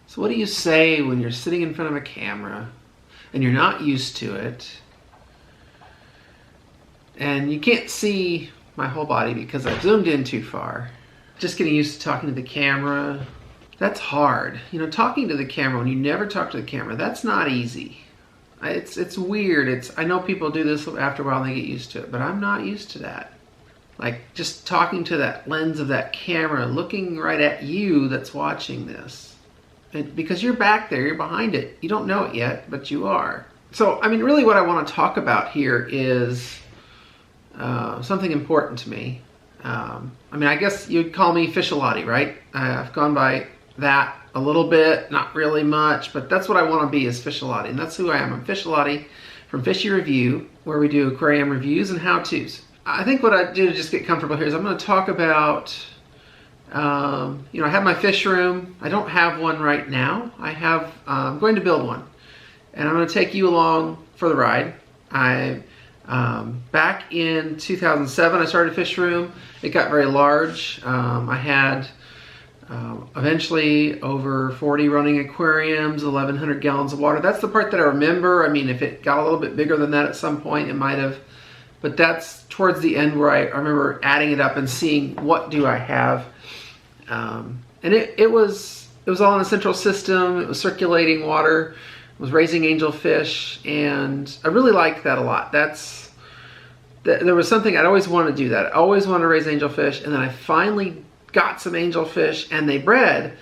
So what do you say when you're sitting in front of a camera and you're not used to it and you can't see my whole body because I've zoomed in too far? Just getting used to talking to the camera, that's hard. You know, talking to the camera when you never talk to the camera, that's not easy. It's weird. I know people do this after a while and they get used to it, but I'm not used to that. Like just talking to that lens of that camera, looking right at you that's watching this. Because you're back there, you're behind it. You don't know it yet, but you are. So, I mean, really what I want to talk about here is something important to me. I mean, I guess you'd call me Fishalati, right? I've gone by that a little bit, not really much, but that's what I want to be, is Fishalati. And that's who I am. I'm Fishalati from Fishy Review, where we do aquarium reviews and how-tos. I think what I do to just get comfortable here is I'm going to talk about... you know, I have my fish room. I don't have one right now. I'm going to build one, and I'm going to take you along for the ride. Back in 2007, I started a fish room. It got very large. I had eventually over 40 running aquariums, 1,100 gallons of water. That's the part that I remember. I mean, if it got a little bit bigger than that at some point, it might have. But that's towards the end where I remember adding it up and seeing what do I have. And it was all in a central system. It was circulating water. It was raising angelfish, and I really liked that a lot. There was something I'd always wanted to do that. I always wanted to raise angelfish, and then I finally got some angelfish, and they bred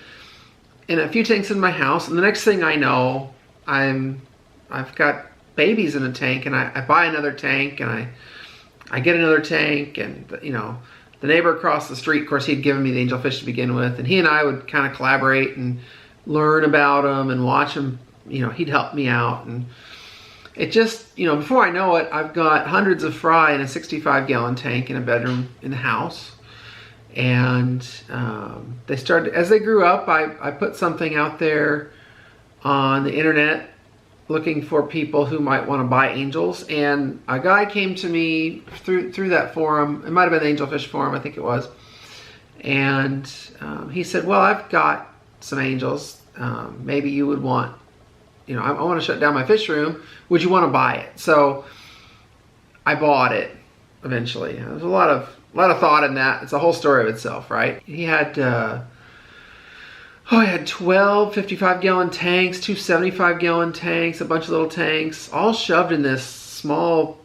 in a few tanks in my house. And the next thing I know, I've got babies in a tank, and I buy another tank, and I get another tank, and you know. The neighbor across the street, of course, he'd given me the angelfish to begin with, and he and I would kind of collaborate and learn about them and watch them. You know, he'd help me out, and it just, you know, before I know it, I've got hundreds of fry in a 65-gallon tank in a bedroom in the house. And they started, as they grew up, I put something out there on the internet looking for people who might want to buy angels, and a guy came to me through that forum. It might have been the Angelfish Forum, I think it was, and he said, well, I've got some angels, maybe you would want, you know, I want to shut down my fish room, would you want to buy it? So I bought it eventually. There's a lot of thought in that. It's a whole story of itself, right? He had I had 12 55-gallon tanks, 2 75-gallon tanks, a bunch of little tanks, all shoved in this small,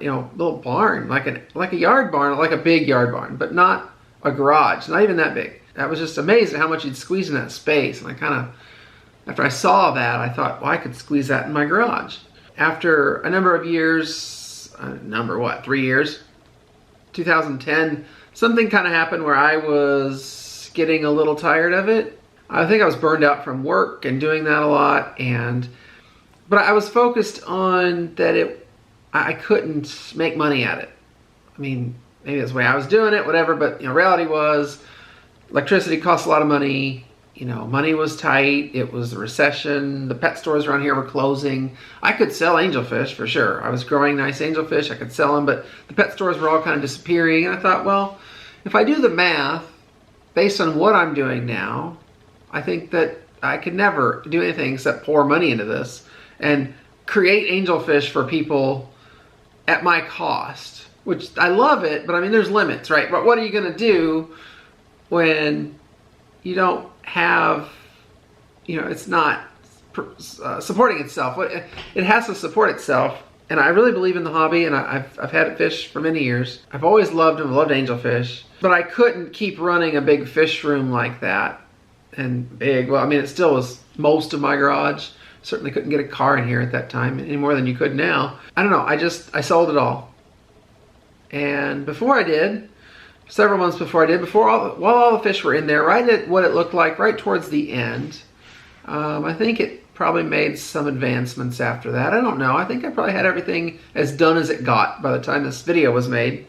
you know, little barn, like a yard barn, like a big yard barn, but not a garage, not even that big. That was just amazing how much you'd squeeze in that space. And I kind of, after I saw that, I thought, well, I could squeeze that in my garage. After a number of years, 3 years, 2010, something kind of happened where I was getting a little tired of it. I think I was burned out from work and doing that a lot, but I was focused on that I couldn't make money at it. I mean, maybe that's the way I was doing it, whatever, but you know, reality was electricity costs a lot of money. You know, money was tight. It was the recession. The pet stores around here were closing. I could sell angelfish for sure. I was growing nice angelfish. I could sell them, but the pet stores were all kind of disappearing. And I thought, well, if I do the math, based on what I'm doing now, I think that I could never do anything except pour money into this and create angelfish for people at my cost, which I love it, but I mean, there's limits, right? But what are you going to do when you don't have, you know, it's not supporting itself? It has to support itself. And I really believe in the hobby, and I've had fish for many years. I've always loved them, loved angelfish, but I couldn't keep running a big fish room like that. And big, well, I mean, it still was most of my garage. Certainly couldn't get a car in here at that time any more than you could now. I don't know, I sold it all. And before I did, several months before I did, while all the fish were in there, right at what it looked like, right towards the end, I think it probably made some advancements after that. I don't know. I think I probably had everything as done as it got by the time this video was made.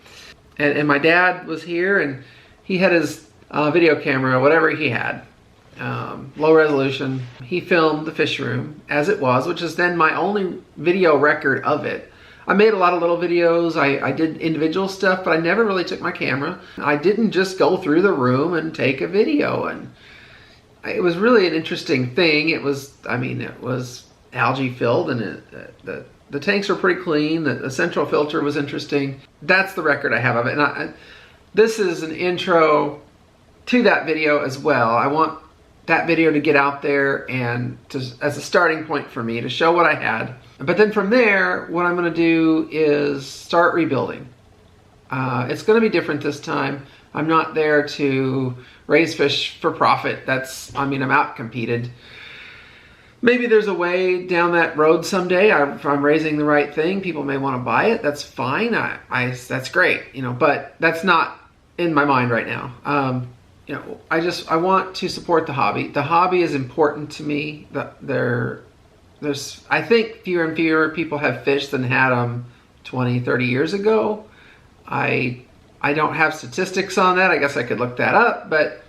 And my dad was here, and he had his video camera, whatever he had, low resolution. He filmed the fish room as it was, which is then my only video record of it. I made a lot of little videos. I did individual stuff, but I never really took my camera. I didn't just go through the room and take a video. And it was really an interesting thing. It was, I mean, it was algae filled, and the tanks were pretty clean. The central filter was interesting. That's the record I have of it. And this is an intro to that video as well. I want that video to get out there and as a starting point for me to show what I had. But then from there, what I'm going to do is start rebuilding. It's going to be different this time. I'm not there to raise fish for profit. I'm out-competed. Maybe there's a way down that road someday. If I'm raising the right thing, people may want to buy it. That's fine. That's great, but that's not in my mind right now. I want to support the hobby. The hobby is important to me. I think fewer and fewer people have fish than had them 20, 30 years ago. I don't have statistics on that. I guess I could look that up, but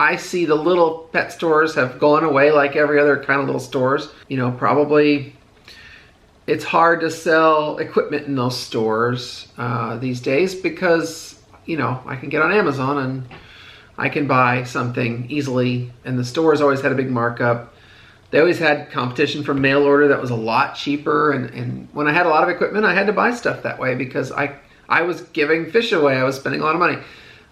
I see the little pet stores have gone away like every other kind of little stores. Probably it's hard to sell equipment in those stores these days because, I can get on Amazon and I can buy something easily, and the stores always had a big markup. They always had competition from mail order that was a lot cheaper, and when I had a lot of equipment, I had to buy stuff that way because I was giving fish away. I was spending a lot of money.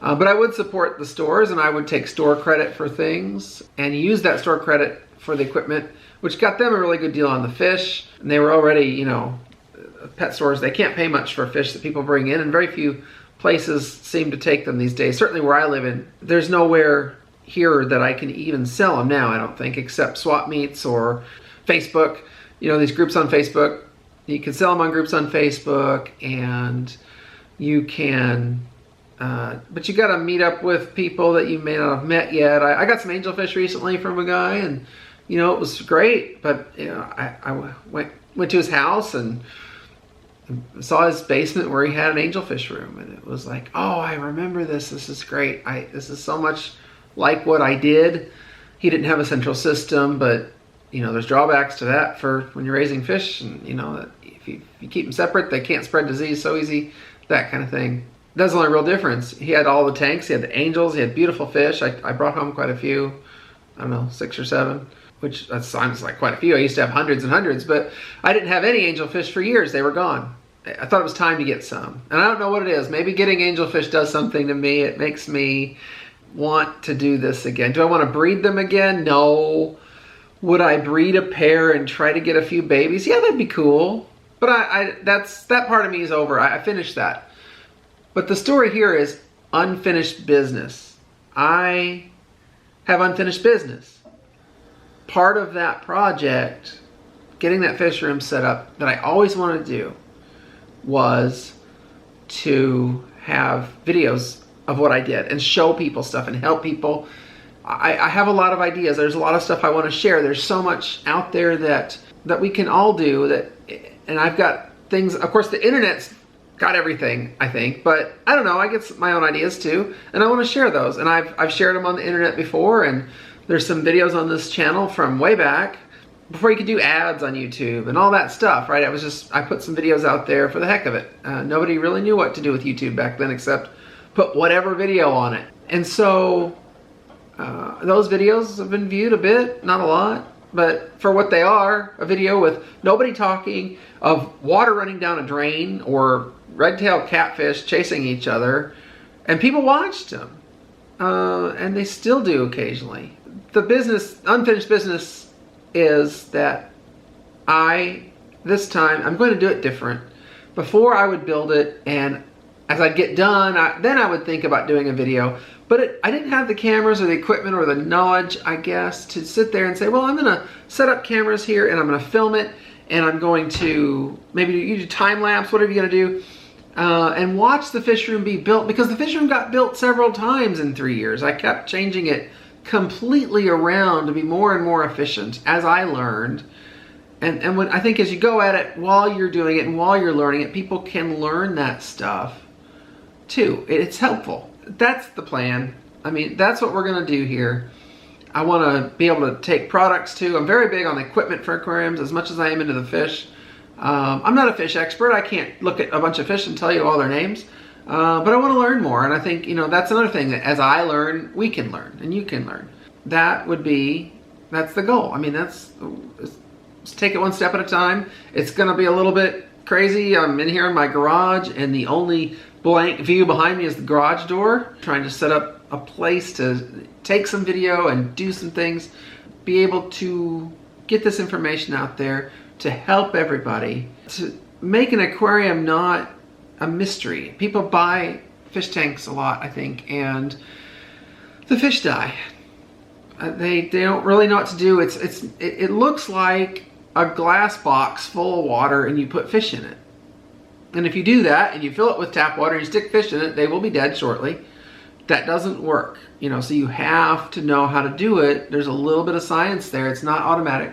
But I would support the stores, and I would take store credit for things and use that store credit for the equipment, which got them a really good deal on the fish. And they were already, pet stores, they can't pay much for fish that people bring in, and very few places seem to take them these days. Certainly where I live in, there's nowhere here that I can even sell them now, I don't think, except swap meets or Facebook. These groups on Facebook, you can sell them on groups on Facebook, and you can, but you got to meet up with people that you may not have met yet. I got some angelfish recently from a guy, and it was great. But I went to his house and saw his basement where he had an angelfish room, and it was like, oh, I remember this. This is great. This is so much like what I did. He didn't have a central system, but there's drawbacks to that for when you're raising fish, and that if you keep them separate, they can't spread disease so easy. That kind of thing. That's the only real difference. He had all the tanks. He had the angels. He had beautiful fish. I brought home quite a few. I don't know, 6 or 7, which that sounds like quite a few. I used to have hundreds and hundreds, but I didn't have any angelfish for years. They were gone. I thought it was time to get some. And I don't know what it is. Maybe getting angelfish does something to me. It makes me want to do this again. Do I want to breed them again? No. Would I breed a pair and try to get a few babies? Yeah, that'd be cool. But that part of me is over. I finished that. But the story here is unfinished business. I have unfinished business. Part of that project, getting that fish room set up, that I always wanted to do was to have videos of what I did and show people stuff and help people. I have a lot of ideas. There's a lot of stuff I want to share. There's so much out there that we can all do, and I've got things. Of course, the internet's got everything, I think, but I don't know. I get my own ideas too, and I want to share those. And I've shared them on the internet before, and there's some videos on this channel from way back before you could do ads on YouTube and all that stuff, right? I put some videos out there for the heck of it. Nobody really knew what to do with YouTube back then except put whatever video on it. And so those videos have been viewed a bit, not a lot, but for what they are, a video with nobody talking, of water running down a drain or red-tailed catfish chasing each other, and people watched them. And they still do occasionally. The unfinished business is that this time, I'm going to do it different. Before I would build it, and as I'd get done, then I would think about doing a video. But I didn't have the cameras or the equipment or the knowledge, I guess, to sit there and say, well, I'm going to set up cameras here and I'm going to film it, and I'm going to maybe you do time lapse, whatever you're going to do, and watch the fish room be built, because the fish room got built several times in 3 years. I kept changing it completely around to be more and more efficient as I learned. And when I think as you go at it while you're doing it and while you're learning it, people can learn that stuff too. It's helpful. That's the plan. I mean, that's what we're going to do here. I want to be able to take products too. I'm very big on the equipment for aquariums as much as I am into the fish. I'm not a fish expert. I can't look at a bunch of fish and tell you all their names. But I want to learn more. And I think, that's another thing that as I learn, we can learn and you can learn. that's the goal. I mean, let's take it one step at a time. It's going to be a little bit crazy. I'm in here in my garage, and the only blank view behind me is the garage door. Trying to set up a place to take some video and do some things, be able to get this information out there to help everybody, to make an aquarium not a mystery. People buy fish tanks a lot, I think, and the fish die. They don't really know what to do. It looks like a glass box full of water and you put fish in it. And if you do that and you fill it with tap water and you stick fish in it, they will be dead shortly. That doesn't work, you know, so you have to know how to do it. There's a little bit of science there. It's not automatic.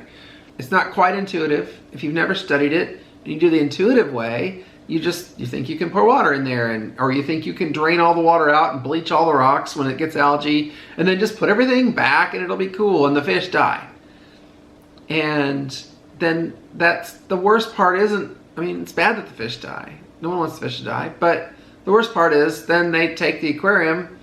It's not quite intuitive. If you've never studied it and you do the intuitive way, you think you can pour water in there, or you think you can drain all the water out and bleach all the rocks when it gets algae, and then just put everything back and it'll be cool, and the fish die. And then that's the worst part. It's bad that the fish die. No one wants the fish to die, but the worst part is then they take the aquarium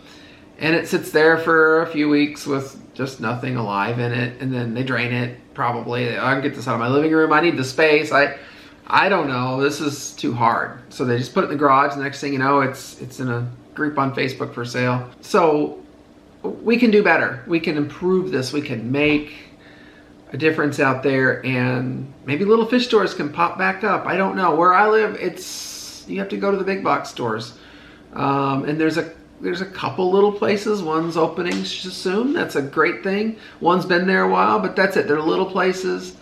and it sits there for a few weeks with just nothing alive in it, and then they drain it. Probably, I can get this out of my living room. I need the space. I don't know. This is too hard. So they just put it in the garage. The next thing you know, it's in a group on Facebook for sale. So we can do better. We can improve this. We can make a difference out there, and maybe little fish stores can pop back up. I don't know. Where I live, you have to go to the big box stores, and there's a couple little places. One's opening soon. That's a great thing. One's been there a while, but that's it. They're little places.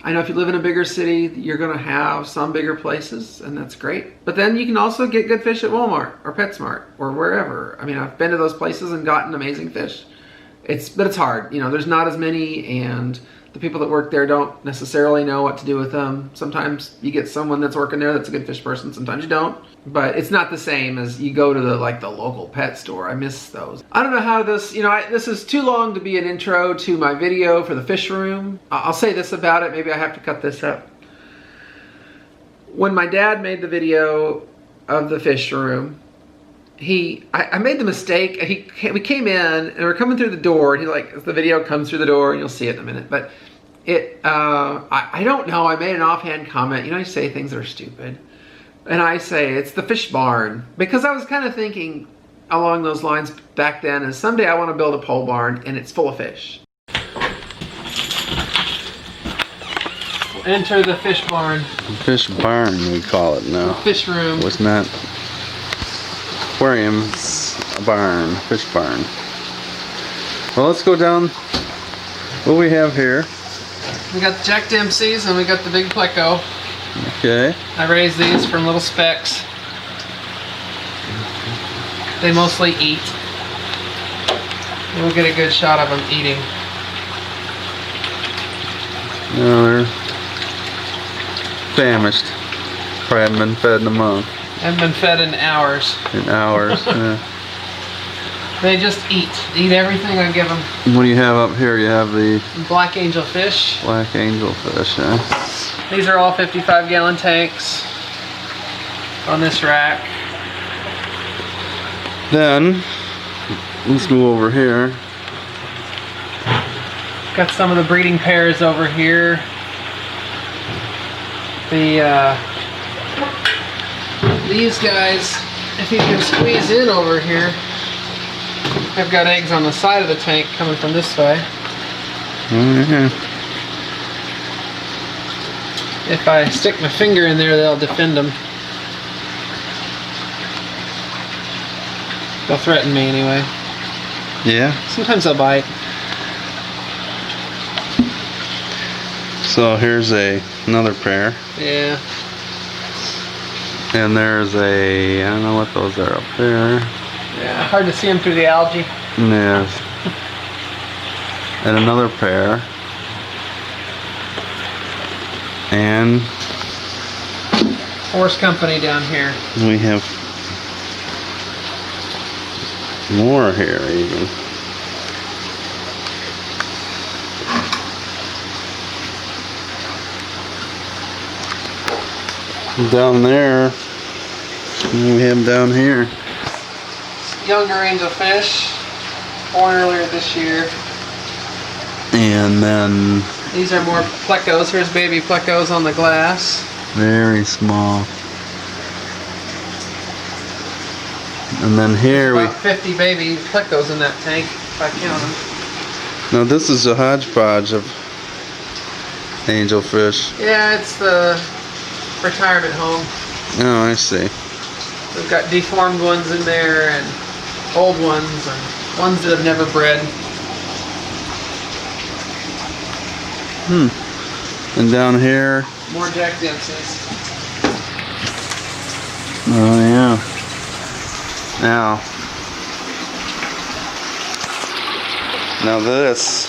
I know if you live in a bigger city, you're going to have some bigger places, and that's great. But then you can also get good fish at Walmart or PetSmart or wherever. I mean, I've been to those places and gotten amazing fish. But it's hard. You know, there's not as many, and the people that work there don't necessarily know what to do with them. Sometimes you get someone that's working there that's a good fish person. Sometimes you don't. But it's not the same as you go to the local pet store. I miss those. I don't know how this, this is too long to be an intro to my video for the fish room. I'll say this about it. Maybe I have to cut this up. When my dad made the video of the fish room, I made the mistake. We came in and we're coming through the door, and the video comes through the door, and you'll see it in a minute. But I don't know. I made an offhand comment. I say things that are stupid. And I say, it's the fish barn. Because I was kind of thinking along those lines back then, and someday I want to build a pole barn, and it's full of fish. Enter the fish barn. Fish barn, we call it now. Fish room. Wasn't that? Aquarium's a barn, fish barn. Well, let's go down. What we have here? We got the Jack Dempsey's and we got the big Pleco. Okay. I raised these from little specks. They mostly eat. We'll get a good shot of them eating. No, they're famished. Probably haven't been fed in a month. Haven't been fed in hours. Yeah. They just eat everything I give them. What do you have up here? You have the black angel fish. Black angel fish, huh? These are all 55-gallon tanks on this rack. Then let's go over here. Got some of the breeding pairs over here. These guys, if you can squeeze in over here, I've got eggs on the side of the tank coming from this way. Mm-hmm. If I stick my finger in there, they'll defend them. They'll threaten me anyway. Yeah? Sometimes they'll bite. So here's another pair. Yeah. And there's I don't know what those are up there. Yeah, hard to see them through the algae. Yes. And another pair. And Force Company down here. we have more here even. Down there, we have down here. Younger angel fish, born earlier this year. And then These are more plecos. Here's baby plecos on the glass. very small. And then here we. About 50 baby plecos in that tank, if I count them. Now this is a hodgepodge of angelfish. Yeah, it's the retirement home. Oh, I see. We've got deformed ones in there and old ones and ones that have never bred. And down here. More Jack Dempsey's. Oh yeah. Now this.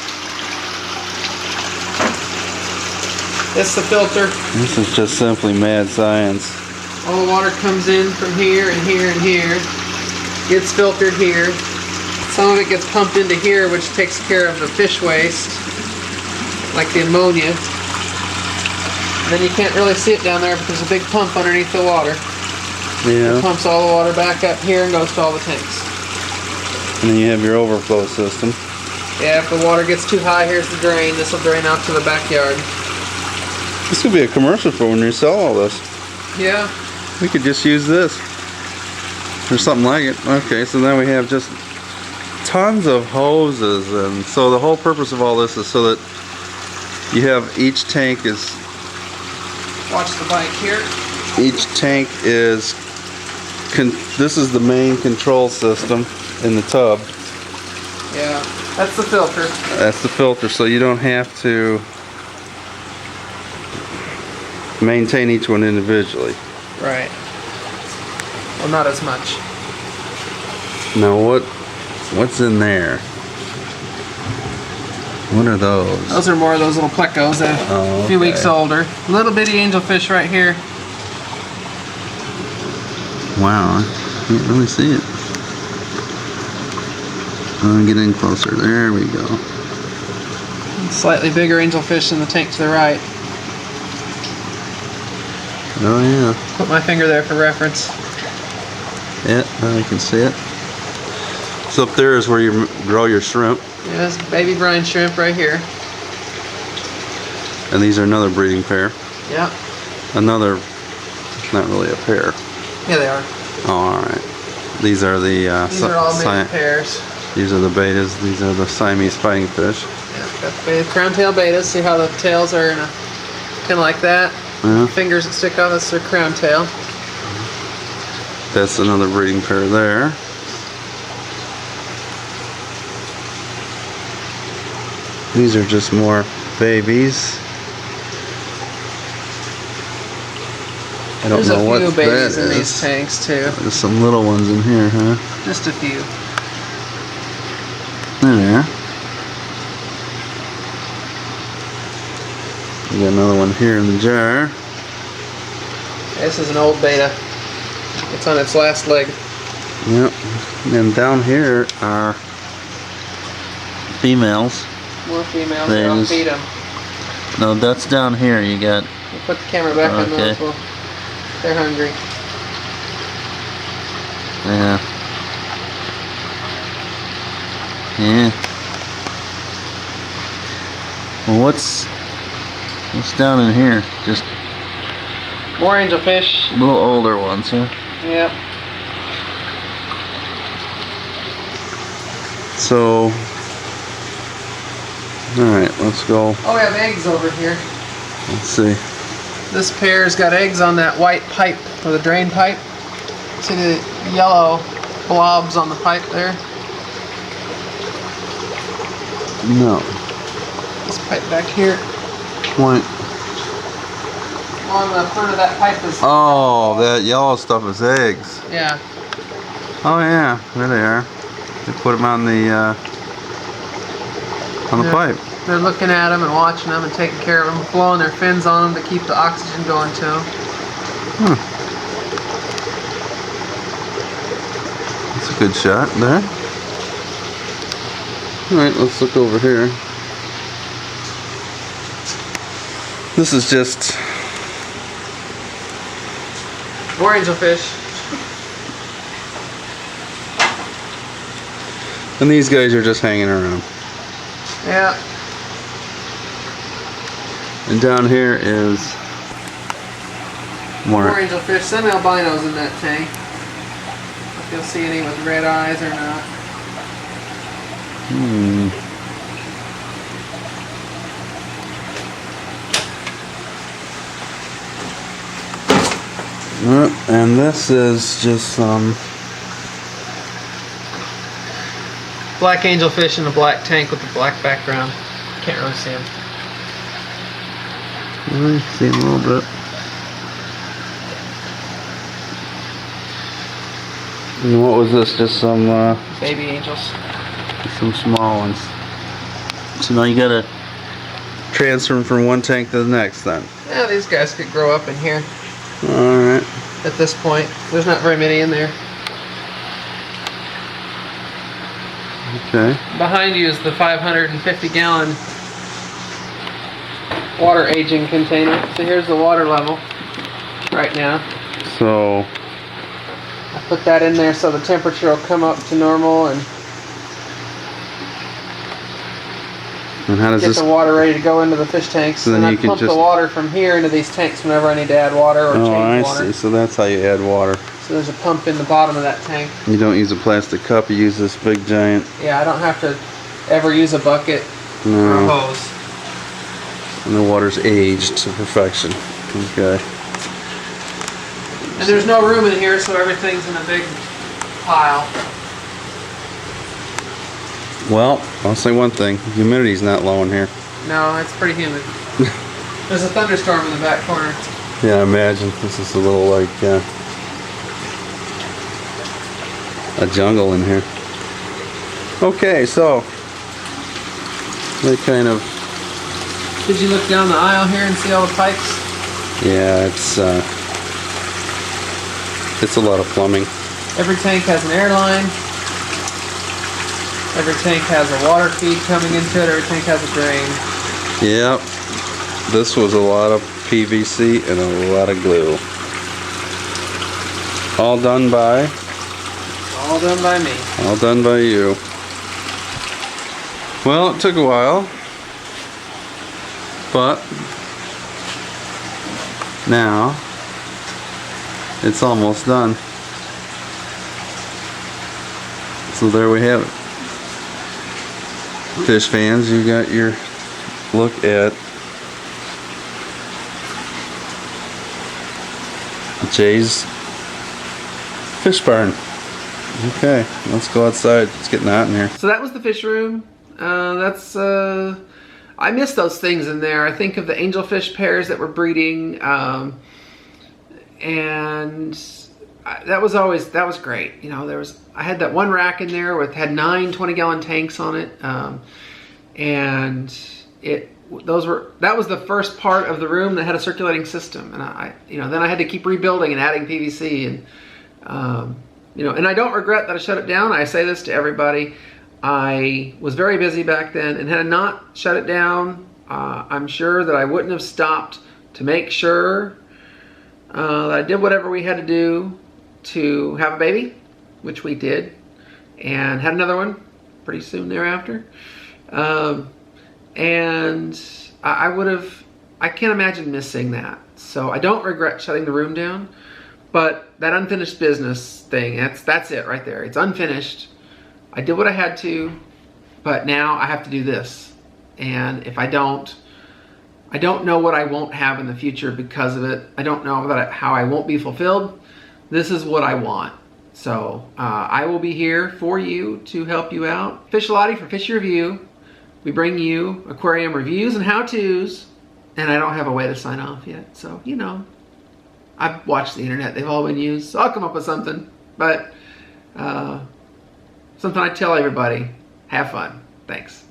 That's the filter. This is just simply mad science. All the water comes in from here and here and here. Gets filtered here. Some of it gets pumped into here, which takes care of the fish waste, like the ammonia. And then you can't really see it down there because there's a big pump underneath the water. Yeah. It pumps all the water back up here and goes to all the tanks. And then you have your overflow system. Yeah, if the water gets too high, here's the drain. This will drain out to the backyard. This could be a commercial for when you sell all this. Yeah. We could just use this. Or something like it. Okay, so then we have just tons of hoses, and so the whole purpose of all this is so that you have each tank is. Watch the bike here. Each tank is. This is the main control system in the tub. Yeah, that's the filter. That's the filter, so you don't have to maintain each one individually. Right. Well, not as much. Now what's in there? What are those? Those are more of those little plecos that are a few weeks older. Little bitty angelfish right here. Wow, I can't really see it. Let me get in closer. There we go. Slightly bigger angelfish in the tank to the right. Oh yeah. Put my finger there for reference. Yeah, now I can see it. So up there is where you grow your shrimp. Yeah, this baby brine shrimp right here. And these are another breeding pair. Yeah. Another, it's not really a pair. Yeah, they are. Oh, alright. These are the These are all mated pairs. These are the betas. These are the Siamese fighting fish. Yeah, got the beta, crown tail betas. See how the tails are in a kind of like that. Yeah. Fingers that stick out. That's their crown tail. That's another breeding pair there. These are just more babies. I don't There's know what a few that babies in these is. tanks too. There's some little ones in here, huh? Just a few. There they are. We got another one here in the jar. This is an old beta. It's on its last leg. Yep. And down here are females. More females. I'll There's- feed them. No, that's down here. You got. We'll put the camera back on Okay. those. Well, they're hungry. Yeah. Yeah. Well, what's down in here? Just More angelfish. little older ones, huh? Yep. So, alright, let's go. Oh, we have eggs over here. Let's see. This pair's got eggs on that white pipe, or the drain pipe. See the yellow blobs on the pipe there? No. This pipe back here. Point. On the front of that pipe is... Oh, that yellow stuff is eggs. Yeah. Oh yeah, there they are. They put them on the Yeah. pipe. They're looking at them and watching them and taking care of them, blowing their fins on them to keep the oxygen going to them. That's a good shot there. Alright, let's look over here. This is just More angelfish. and these guys are just hanging around. Yeah. And down here is More more. angelfish, some albinos in that tank. If you'll see any with red eyes or not. And this is just some. Black angelfish in a black tank with a black background. Can't really see them. See a little bit. And what was this? Just some Baby angels. small ones. So now you gotta transfer them from one tank to the next then. Yeah, these guys could grow up in here Alright. at this point. There's not very many in there. Okay. Behind you is the 550 gallon water aging container. So here's the water level right now. So I put that in there so the temperature will come up to normal and how does get this? the water ready to go into the fish tanks. So then and you I can pump just- the water from here into these tanks whenever I need to add water or Oh, change I water. see. So that's how you add water. So there's a pump in the bottom of that tank. You don't use a plastic cup. You use this big giant. Yeah, I don't have to ever use a bucket or a No. hose. And the water's aged to perfection. Okay. And there's no room in here, so everything's in a big pile. Well, I'll say one thing. Humidity's not low in here. No, it's pretty humid. There's a thunderstorm in the back corner. Yeah, I imagine this is a little like a jungle in here. Okay, so they kind of, Did you look down the aisle here and see all the pipes? yeah, it's a lot of plumbing. Every tank has an air line. Every tank has a water feed coming into it. Every tank has a drain. Yep, this was a lot of PVC and a lot of glue. All done by, All done by me. all done by you. Well, it took a while, but now it's almost done. So there we have it. Fish fans, you got your look at Jay's fish barn. Okay, let's go outside. It's getting hot in here. So that was the fish room. I miss those things in there. I think of the angelfish pairs that were breeding, and that was great. You know, I had that one rack in there had 9 20-gallon tanks on it, and that was the first part of the room that had a circulating system, and then I had to keep rebuilding and adding PVC, and and I don't regret that I shut it down. I say this to everybody. I was very busy back then, and had I not shut it down, I'm sure that I wouldn't have stopped to make sure that I did whatever we had to do to have a baby, which we did, and had another one pretty soon thereafter. And I can't imagine missing that. So I don't regret shutting the room down, but that unfinished business thing, that's it right there. It's unfinished. I did what I had to, but now I have to do this. And if I don't know what I won't have in the future because of it. I don't know how I won't be fulfilled. This is what I want. So I will be here for you to help you out. Fishalati for Fish Review. We bring you aquarium reviews and how-tos. And I don't have a way to sign off yet. So, I've watched the internet. They've all been used. So I'll come up with something. But something I tell everybody. Have fun. Thanks.